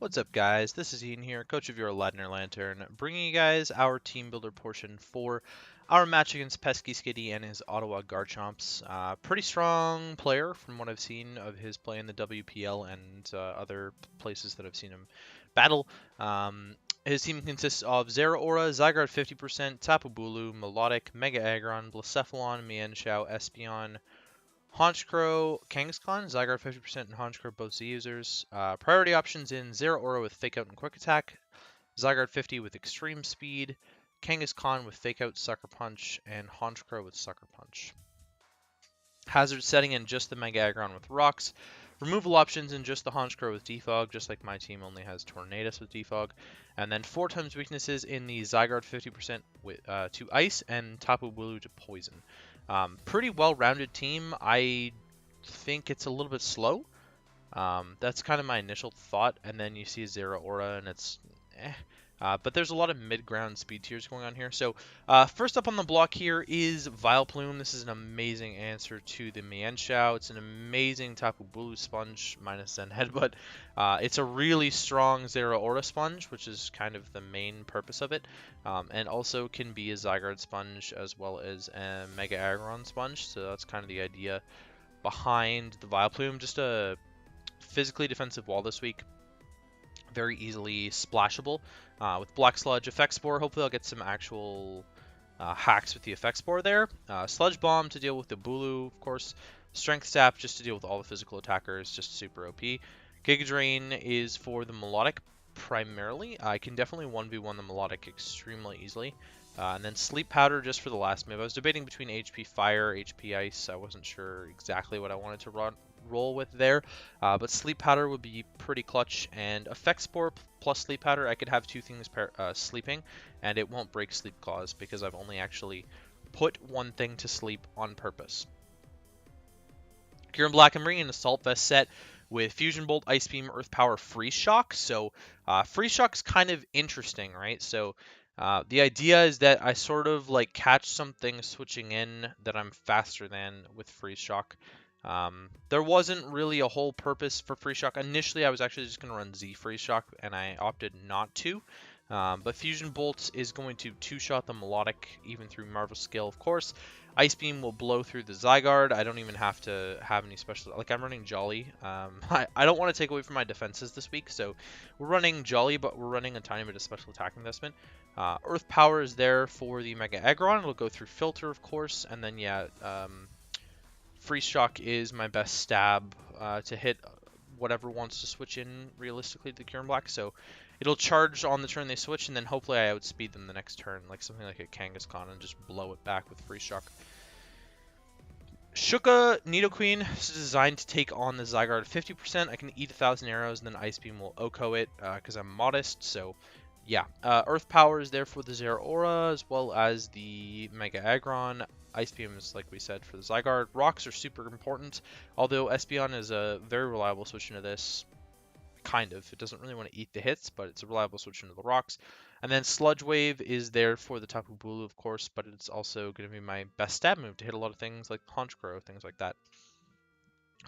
What's up, guys? This is Ian here, coach of your Ladner Lanturn, bringing you guys our team builder portion for our match against Pesky Skitty and his Ottawa Garchomps. Pretty strong player from what I've seen of his play in the WPL and other places that I've seen him battle. His team consists of Zeraora, Zygarde 50%, Tapu Bulu, Melodic, Mega Aggron, Blacephalon, Mienshao, Espeon, Honchkrow, Kangaskhan, Zygarde 50% and Honchkrow both Z users. Priority options in Zeraora with Fake Out and Quick Attack, Zygarde 50 with Extreme Speed, Kangaskhan with Fake Out, Sucker Punch, and Honchkrow with Sucker Punch. Hazard setting in just the Mega Aggron with Rocks. Removal options in just the Honchkrow with Defog, just like my team only has Tornadus with Defog. And then 4 times weaknesses in the Zygarde 50% with, to Ice and Tapu Bulu to Poison. Pretty well-rounded team. I think it's a little bit slow. That's kind of my initial thought, and then you see Zeraora, and it's but there's a lot of mid-ground speed tiers going on here. So first up on the block here is Vileplume. This is an amazing answer to the Mienshao. It's an amazing Tapu Bulu sponge minus Zen Headbutt. It's a really strong Zeraora sponge, which is kind of the main purpose of it, and also can be a Zygarde sponge as well as a Mega Aggron sponge. So that's kind of the idea behind the Vileplume. Just a physically defensive wall this week. Very easily splashable with Black Sludge, Effect Spore. Hopefully I'll get some actual hacks with the Effect Spore there. Sludge Bomb to deal with the Bulu, of course. Strength Sap just to deal with all the physical attackers, just super OP. Giga Drain is for the Melodic primarily. I can definitely 1v1 the Melodic extremely easily. And then Sleep Powder just for the last move. I was debating between HP Fire, HP Ice. I wasn't sure exactly what I wanted to roll with there, but Sleep Powder would be pretty clutch, and Effect Spore plus Sleep Powder, I could have two things sleeping, and it won't break Sleep Claws because I've only actually put one thing to sleep on purpose. Kyurem-Black, I'm bringing an Assault Vest set with Fusion Bolt, Ice Beam, Earth Power, Freeze Shock. So Freeze Shock's kind of interesting, right? So the idea is that I sort of like catch something switching in that I'm faster than with Freeze Shock. There wasn't really a whole purpose for Freeze Shock. Initially, I was actually just going to run Z Freeze Shock, and I opted not to. But Fusion Bolt is going to two-shot the Melodic, even through Marvel Skill, of course. Ice Beam will blow through the Zygarde. I don't even have to have any special... Like, I'm running Jolly. I don't want to take away from my defenses this week, so we're running Jolly, but we're running a tiny bit of special attack investment. Earth Power is there for the Mega Aggron. It'll go through Filter, of course, and then, yeah... Freeze Shock is my best stab to hit whatever wants to switch in realistically to the Kyurem-Black. So it'll charge on the turn they switch, and then hopefully I outspeed them the next turn, like something like a Kangaskhan, and just blow it back with Freeze Shock. Shuka Nidoqueen is designed to take on the Zygarde 50%. I can eat 1,000 arrows, and then Ice Beam will OHKO it because I'm modest. So yeah, Earth Power is there for the Zeraora as well as the Mega Aggron. Ice Beam is, like we said, for the Zygarde. Rocks are super important, although Espeon is a very reliable switch into this. Kind of. It doesn't really want to eat the hits, but it's a reliable switch into the rocks. And then Sludge Wave is there for the Tapu Bulu, of course, but it's also going to be my best stab move to hit a lot of things like Honchkrow, things like that.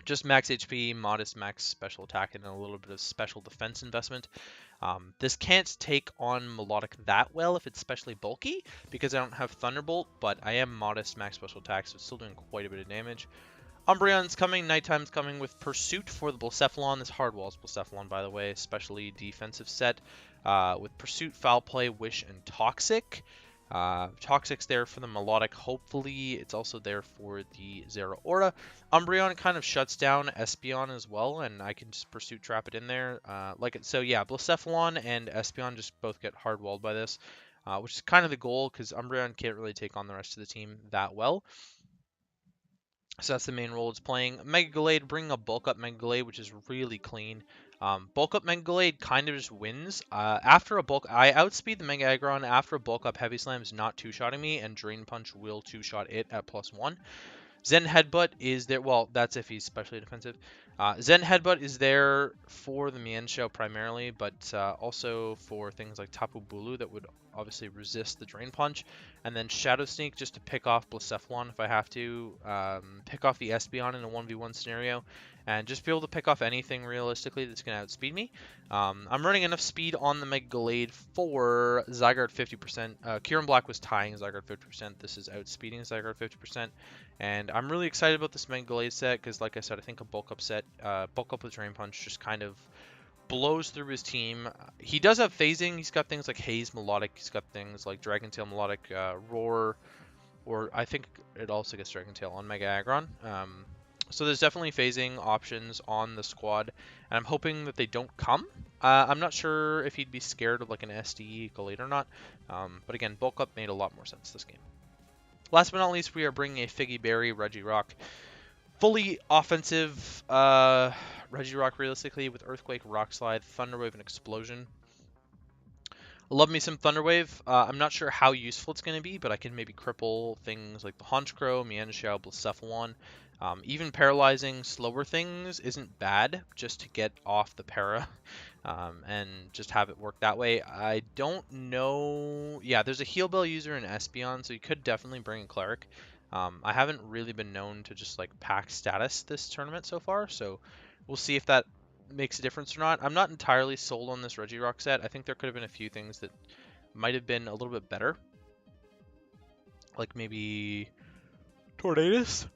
Just max HP, modest max special attack, and a little bit of special defense investment. This can't take on Melodic that well if it's especially bulky, because I don't have Thunderbolt, but I am modest max special attack, so it's still doing quite a bit of damage. Umbreon's coming, Nighttime's coming with Pursuit for the Blacephalon. This hard walls Blacephalon, by the way, especially defensive set. With Pursuit, Foul Play, Wish, and Toxic. Toxic's there for the Melodic, hopefully. It's also there for the Zeraora. Umbreon kind of shuts down Espeon as well, and I can just Pursuit Trap it in there. So yeah, Blacephalon and Espeon just both get hard-walled by this, which is kind of the goal, because Umbreon can't really take on the rest of the team that well. So that's the main role it's playing. Mega Gallade, bringing a Bulk Up Mega Gallade, which is really clean. Bulk Up Mega Gallade kind of just wins. After a Bulk, I outspeed the Mega Aggron. After a Bulk Up Heavy Slam is not two-shotting me, and Drain Punch will two-shot it at +1. Zen Headbutt is there, well, that's if he's specially defensive. Zen Headbutt is there for the Mienshao primarily, but also for things like Tapu Bulu that would obviously resist the Drain Punch. And then Shadow Sneak just to pick off Blacephalon if I have to. Pick off the Espeon in a 1v1 scenario. and just be able to pick off anything realistically that's going to outspeed me. I'm running enough speed on the Mega Gallade for Zygarde 50%. Kyurem-Black was tying Zygarde 50%. This is outspeeding Zygarde 50%. And I'm really excited about this Mega Gallade set because, like I said, I think a bulk up set, bulk up with Drain Punch just kind of blows through his team. He does have phasing. He's got things like Haze Melodic. He's got things like Dragon Tail Melodic, Roar, or I think it also gets Dragon Tail on Mega Aggron. So there's definitely phasing options on the squad, and I'm hoping that they don't come. I'm not sure if he'd be scared of like an SDE Gallade or not, but again, bulk up made a lot more sense this game. Last but not least, we are bringing a Figgy Berry Regirock. Fully offensive Regirock realistically with Earthquake, Rock Slide, Thunder Wave, and Explosion. Love me some Thunder Wave. I'm not sure how useful it's going to be, but I can maybe cripple things like the Honchkrow, Mienshao, Blacephalon. Even paralyzing slower things isn't bad, just to get off the para and just have it work that way. I don't know. Yeah, there's a Heal Bell user in Espeon, so you could definitely bring a Cleric. I haven't really been known to just like pack status this tournament so far, so we'll see if that makes a difference or not. I'm not entirely sold on this Regirock set. I think there could have been a few things that might have been a little bit better, like maybe Tornadus.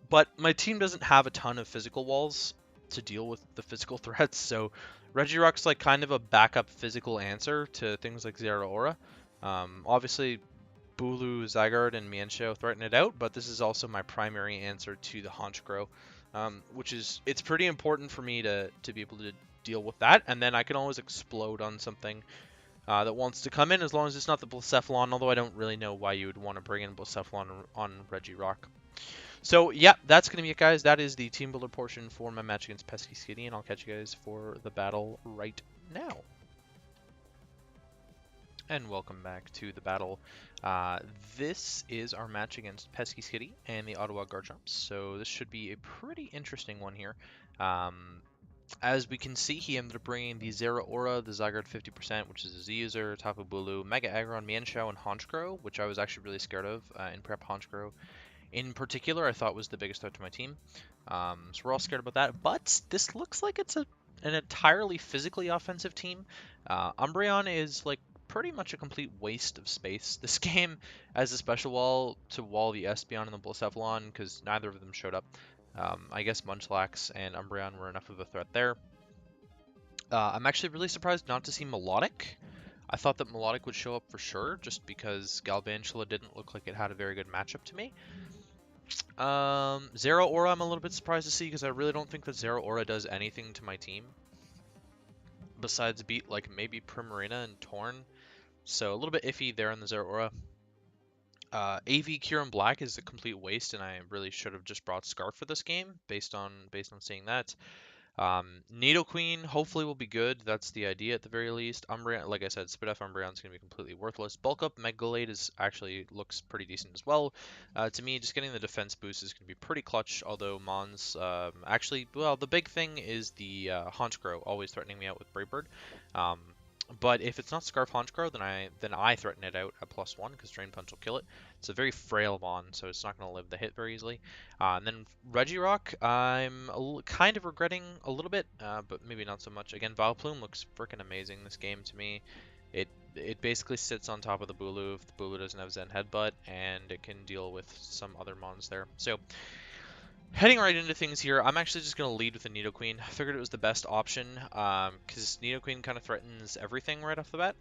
But my team doesn't have a ton of physical walls to deal with the physical threats, so Regirock's like kind of a backup physical answer to things like Zeraora. Obviously, Bulu, Zygarde, and Mienshao threaten it out, but this is also my primary answer to the Honchkrow, which is, it's pretty important for me to be able to deal with that, and then I can always explode on something that wants to come in, as long as it's not the Blacephalon, although I don't really know why you would want to bring in Blacephalon on Regirock. So, yeah, that's going to be it, guys. That is the team builder portion for my match against Pesky Skitty, and I'll catch you guys for the battle right now. And welcome back to the battle. This is our match against Pesky Skitty and the Ottawa Garchomps, so this should be a pretty interesting one here. As we can see, he ended up bringing the Zeraora, the Zygarde 50%, which is a Z user, Tapu Bulu, Mega Aggron, Mienshao, and Honchkrow, which I was actually really scared of in prep. Honchkrow in particular, I thought was the biggest threat to my team. So we're all scared about that. But this looks like it's an entirely physically offensive team. Umbreon is like pretty much a complete waste of space this game as a special wall to wall the Espeon and the Blacephalon, because neither of them showed up. I guess Munchlax and Umbreon were enough of a threat there. I'm actually really surprised not to see Melodic. I thought that Melodic would show up for sure, just because Galvantula didn't look like it had a very good matchup to me. Zeraora I'm a little bit surprised to see, because I really don't think that Zeraora does anything to my team besides beat like maybe Primarina and Torn, so a little bit iffy there on the Zeraora. AV Kyurem-Black is a complete waste, and I really should have just brought Scarf for this game based on seeing that. Nidoqueen hopefully will be good. That's the idea at the very least. Umbreon, like I said, Spit Off Umbreon is going to be completely worthless. Bulk Up Mega Gallade is actually looks pretty decent as well. To me, just getting the defense boost is going to be pretty clutch, although Mons, actually, well, the big thing is the Honchkrow always threatening me out with Brave Bird. But if it's not Scarf Honchkrow, then I threaten it out at +1, because Drain Punch will kill it. It's a very frail Mon, so it's not going to live the hit very easily. And then Regirock, I'm kind of regretting a little bit, but maybe not so much. Again, Vileplume looks freaking amazing this game to me. It basically sits on top of the Bulu if the Bulu doesn't have Zen Headbutt, and it can deal with some other Mons there. So, heading right into things here, I'm actually just going to lead with the Nidoqueen. I figured it was the best option, because Nidoqueen kind of threatens everything right off the bat.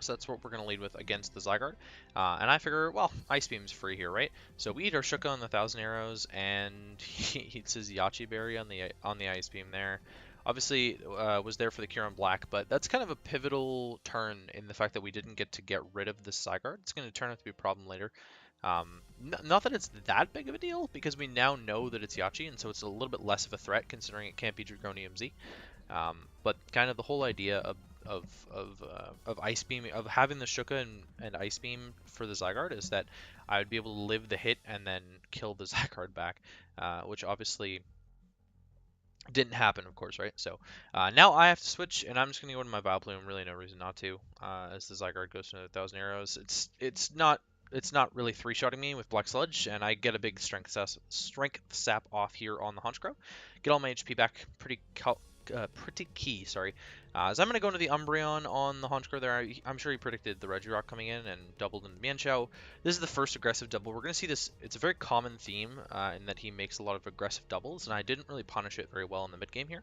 So that's what we're going to lead with against the Zygarde. And I figure, well, Ice Beam's free here, right? So we eat our Shuka on the Thousand Arrows, and he eats his Yachi Berry on the Ice Beam there. Obviously, was there for the Kyurem-Black, but that's kind of a pivotal turn in the fact that we didn't get to get rid of the Zygarde. It's going to turn out to be a problem later. Not that it's that big of a deal, because we now know that it's Yachi, and so it's a little bit less of a threat considering it can't be Draconium Z. But kind of the whole idea of Ice Beam, of having the Shuka and Ice Beam for the Zygarde, is that I would be able to live the hit and then kill the Zygarde back, which obviously didn't happen, of course, right? So now I have to switch, and I'm just going to go into my Vileplume. Really no reason not to, as the Zygarde goes to 1,000 arrows. It's not it's not really three-shotting me with Black Sludge, and I get a big strength sap off here on the Honchkrow. Get all my HP back, pretty key, sorry. As I'm going to go into the Umbreon on the Honchkrow there, I'm sure he predicted the Regirock coming in and doubled into Mienshao. This is the first aggressive double. We're going to see this, it's a very common theme in that he makes a lot of aggressive doubles, and I didn't really punish it very well in the mid-game here.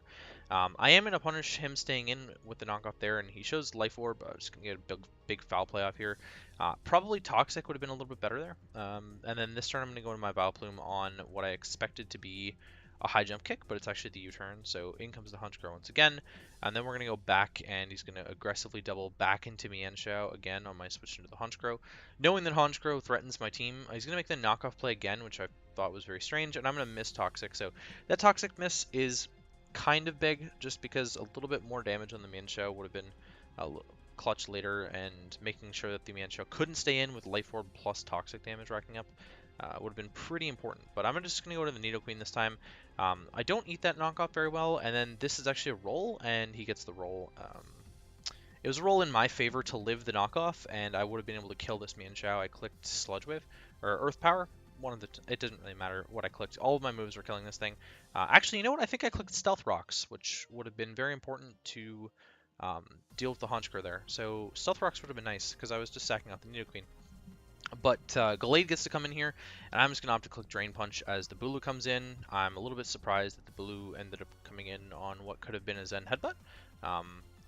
I am going to punish him staying in with the knockoff there, and he shows Life Orb. I'm just going to get a big foul play off here. Probably Toxic would have been a little bit better there. And then this turn I'm going to go into my Vileplume on what I expected to be a high jump kick, but it's actually the U-turn. So in comes the Honchkrow once again. And then we're going to go back, and he's going to aggressively double back into Mienshao again on my switch into the Honchkrow. Knowing that Honchkrow threatens my team, he's going to make the knockoff play again, which I thought was very strange. And I'm going to miss Toxic. So that Toxic miss is kind of big, just because a little bit more damage on the Mienshao would have been clutch later, and making sure that the Mienshao couldn't stay in with Life Orb plus Toxic damage racking up would have been pretty important. But I'm just going to go to the Nidoqueen this time. I don't eat that knockoff very well, and then this is actually a roll, and he gets the roll. It was a roll in my favor to live the knockoff, and I would have been able to kill this Mienshao. I clicked Sludge Wave, or Earth Power. It doesn't really matter what I clicked. All of my moves were killing this thing. Actually, you know what? I think I clicked Stealth Rocks, which would have been very important to deal with the Honchkrow there. So Stealth Rocks would have been nice, because I was just sacking out the Nidoqueen. But Gallade gets to come in here, and I'm just going to opt to click Drain Punch as the Bulu comes in. I'm a little bit surprised that the Bulu ended up coming in on what could have been a Zen Headbutt.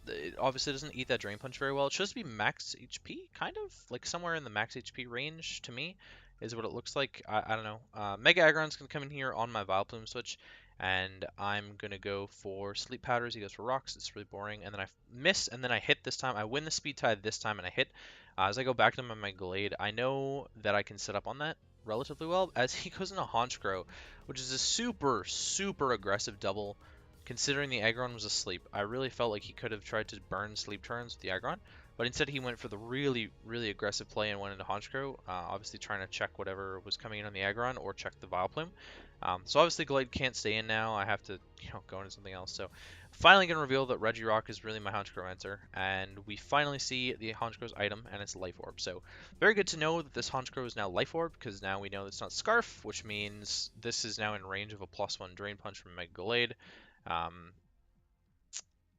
It obviously doesn't eat that Drain Punch very well. It shows to be max HP, kind of, like somewhere in the max HP range to me is what it looks like. I don't know. Mega Aggron's going to come in here on my Vileplume switch, and I'm going to go for Sleep Powders. He goes for Rocks. It's really boring. And then I miss, and then I hit this time. I win the Speed Tide this time, and I hit. As I go back to my Gallade, I know that I can set up on that relatively well, as he goes into Honchkrow, which is a super, super aggressive double. Considering the Aggron was asleep, I really felt like he could have tried to burn sleep turns with the Aggron, but instead he went for the really, really aggressive play and went into Honchkrow, obviously trying to check whatever was coming in on the Aggron or check the Vileplume. So obviously Gallade can't stay in now. I have to, go into something else. So finally going to reveal that Regirock is really my Honchkrow answer, and we finally see the Honchkrow's item, and it's Life Orb. So very good to know that this Honchkrow is now Life Orb, because now we know it's not Scarf, which means this is now in range of a +1 Drain Punch from Mega Gallade.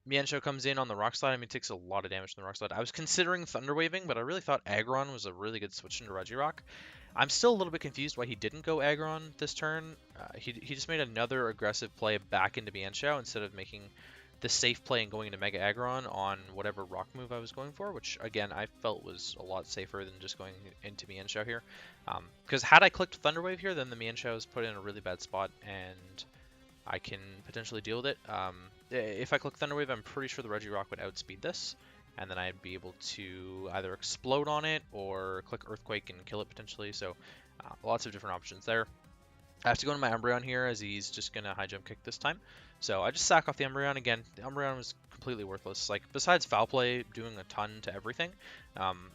Mienshao comes in on the Rock Slide. I mean, it takes a lot of damage from the Rock Slide. I was considering Thunder Waving, but I really thought Aggron was a really good switch into Regirock. I'm still a little bit confused why he didn't go Aggron this turn. He just made another aggressive play back into Mienshao instead of making the safe play and going into Mega Aggron on whatever rock move I was going for, which, again, I felt was a lot safer than just going into Mienshao here. Because had I clicked Thunder Wave here, then the Mienshao is put in a really bad spot, and I can potentially deal with it. If I click Thunder Wave, I'm pretty sure the Regirock would outspeed this, and then I'd be able to either explode on it or click Earthquake and kill it potentially. So lots of different options there. I have to go into my Umbreon here, as he's just going to high jump kick this time. So I just sack off the Umbreon again. The Umbreon was completely worthless. Like, besides foul play doing a ton to everything,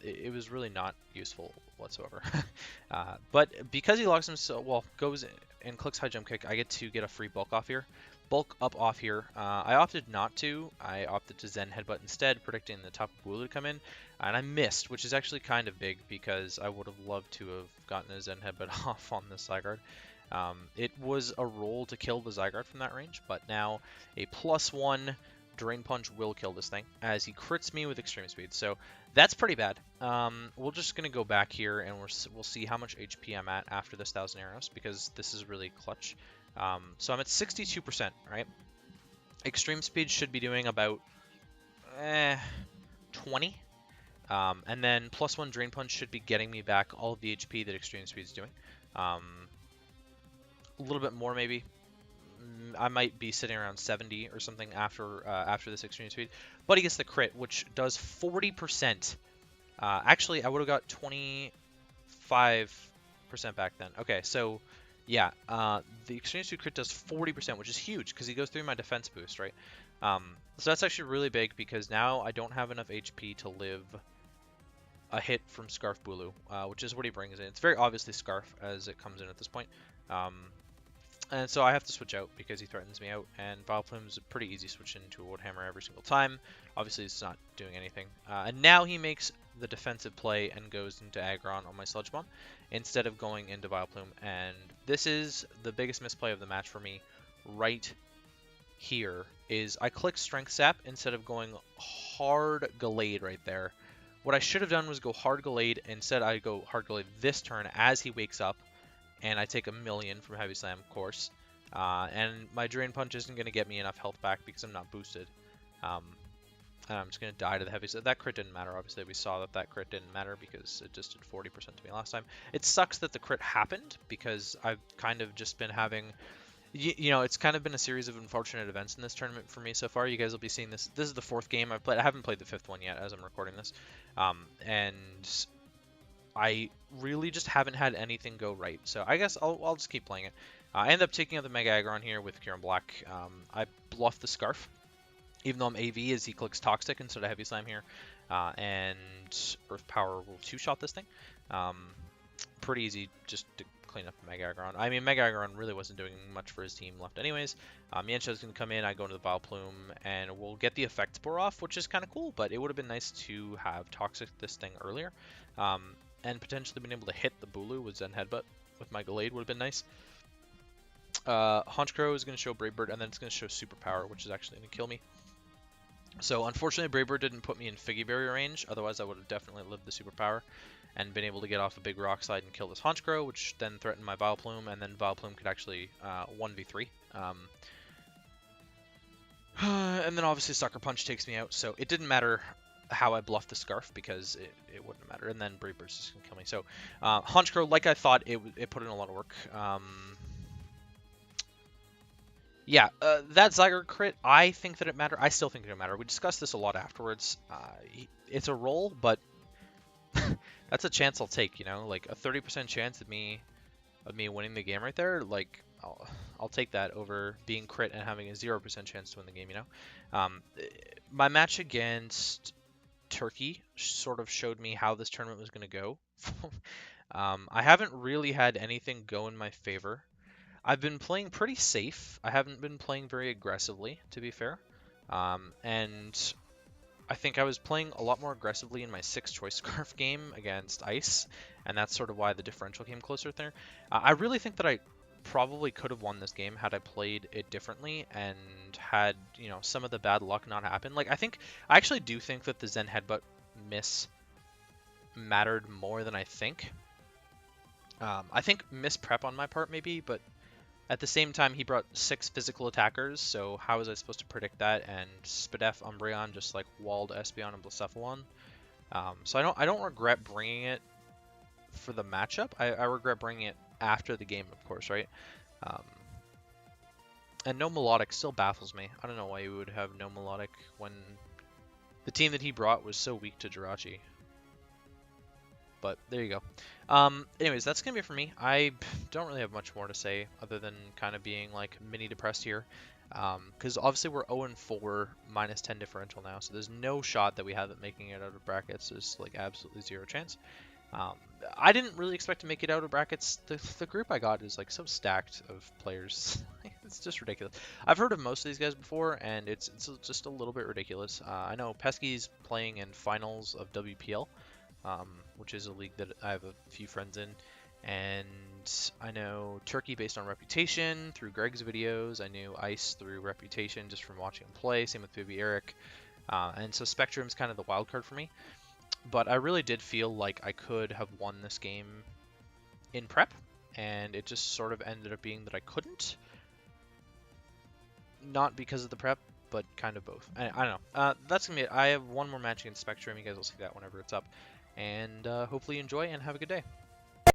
it was really not useful whatsoever. But because he locks him so well, goes and clicks high jump kick, I get a free bulk off here. Bulk up off here. I opted not to. I opted to Zen Headbutt instead, predicting the top Wooloo to come in, and I missed, which is actually kind of big because I would have loved to have gotten a Zen Headbutt off on this Zygarde. It was a roll to kill the Zygarde from that range, but now a +1 Drain Punch will kill this thing, as he crits me with Extreme Speed. So that's pretty bad. We're just going to go back here, and we'll see how much HP I'm at after this 1,000 arrows, because this is really clutch. So I'm at 62%, right? Extreme Speed should be doing about 20. And then +1 Drain Punch should be getting me back all of the HP that Extreme Speed is doing. A little bit more maybe. I might be sitting around 70 or something after this Extreme Speed. But he gets the crit, which does 40%. Actually, I would have got 25% back then. Okay, so yeah, the Extreme Speed crit does 40%, which is huge because he goes through my defense boost, right? So that's actually really big because now I don't have enough HP to live a hit from Scarf Bulu, which is what he brings in. It's very obviously Scarf as it comes in at this point. And so I have to switch out because he threatens me out, and Vileplume is a pretty easy switch into a Wood Hammer every single time. Obviously, it's not doing anything. And now he makes the defensive play and goes into Aggron on my Sludge Bomb instead of going into Vileplume. And this is the biggest misplay of the match for me right here, is I click Strength Sap instead of going hard Gallade right there. What I should have done was go hard Gallade. Instead, I go hard Gallade this turn as he wakes up, and I take a million from Heavy Slam, of course. And my Drain Punch isn't going to get me enough health back because I'm not boosted. And I'm just going to die to the Heavy Slam. That crit didn't matter, obviously. We saw that that crit didn't matter because it just did 40% to me last time. It sucks that the crit happened because I've kind of just been having... You know, it's kind of been a series of unfortunate events in this tournament for me so far. You guys will be seeing this. This is the 4th game I've played. I haven't played the 5th one yet as I'm recording this. And I really just haven't had anything go right. So I guess I'll just keep playing it. I end up taking out the Mega Aggron here with Kyurem-Black. I bluff the Scarf, even though I'm AV, as he clicks Toxic instead of Heavy Slam here. And Earth Power will 2-shot this thing. Pretty easy just to clean up Mega Aggron. I mean, Mega Aggron really wasn't doing much for his team left anyways. Yansha's going to come in, I go into the Vileplume, and we'll get the Effect Spore off, which is kind of cool, but it would have been nice to have Toxic this thing earlier. And potentially been able to hit the Bulu with Zen Headbutt with my Gallade would have been nice. Honchkrow is going to show Brave Bird, and then it's going to show Superpower, which is actually going to kill me. So unfortunately, Brave Bird didn't put me in Figgy Barrier range, otherwise I would have definitely lived the Superpower and been able to get off a big Rock Slide and kill this Honchkrow, which then threatened my Vileplume, and then Vileplume could actually 1v3. And then obviously Sucker Punch takes me out, so it didn't matter how I bluffed the Scarf because it wouldn't matter, and then Brave Bird's just going to kill me. So Honchkrow, like I thought, it put in a lot of work. Yeah, that Zygarde crit, I think that it mattered. I still think it mattered. We discussed this a lot afterwards. It's a roll, but that's a chance I'll take, you know? Like, a 30% chance of me winning the game right there, like, I'll take that over being crit and having a 0% chance to win the game, you know? My match against Turkey sort of showed me how this tournament was going to go. I haven't really had anything go in my favor. I've been playing pretty safe. I haven't been playing very aggressively, to be fair. And I think I was playing a lot more aggressively in my 6th choice Scarf game against Ice, and that's sort of why the differential came closer there. I really think that I probably could have won this game had I played it differently and had, you know, some of the bad luck not happen. Like, I actually do think that the Zen Headbutt miss mattered more than I think. I think miss prep on my part maybe, but at the same time, he brought 6 physical attackers, so how was I supposed to predict that? And Spadef Umbreon just like walled Espeon and Blacephalon. So I don't regret bringing it for the matchup. I regret bringing it after the game, of course, right? And no Melodic still baffles me. I don't know why you would have no Melodic when the team that he brought was so weak to Jirachi. But there you go. Anyways, that's going to be it for me. I don't really have much more to say other than kind of being like mini depressed here. Because obviously we're 0-4 minus 10 differential now. So there's no shot that we have it making it out of brackets. There's like absolutely 0 chance. I didn't really expect to make it out of brackets. The group I got is like so stacked of players. It's just ridiculous. I've heard of most of these guys before, and it's just a little bit ridiculous. I know Pesky's playing in finals of WPL. Which is a league that I have a few friends in, and I know Turkey based on reputation through Greg's videos. I knew Ice through reputation just from watching him play. Same with Baby Eric, and so Spectrum's kind of the wild card for me. But I really did feel like I could have won this game in prep, and it just sort of ended up being that I couldn't. Not because of the prep, but kind of both. I don't know. That's gonna be it. I have one more match against Spectrum. You guys will see that whenever it's up. And hopefully you enjoy and have a good day.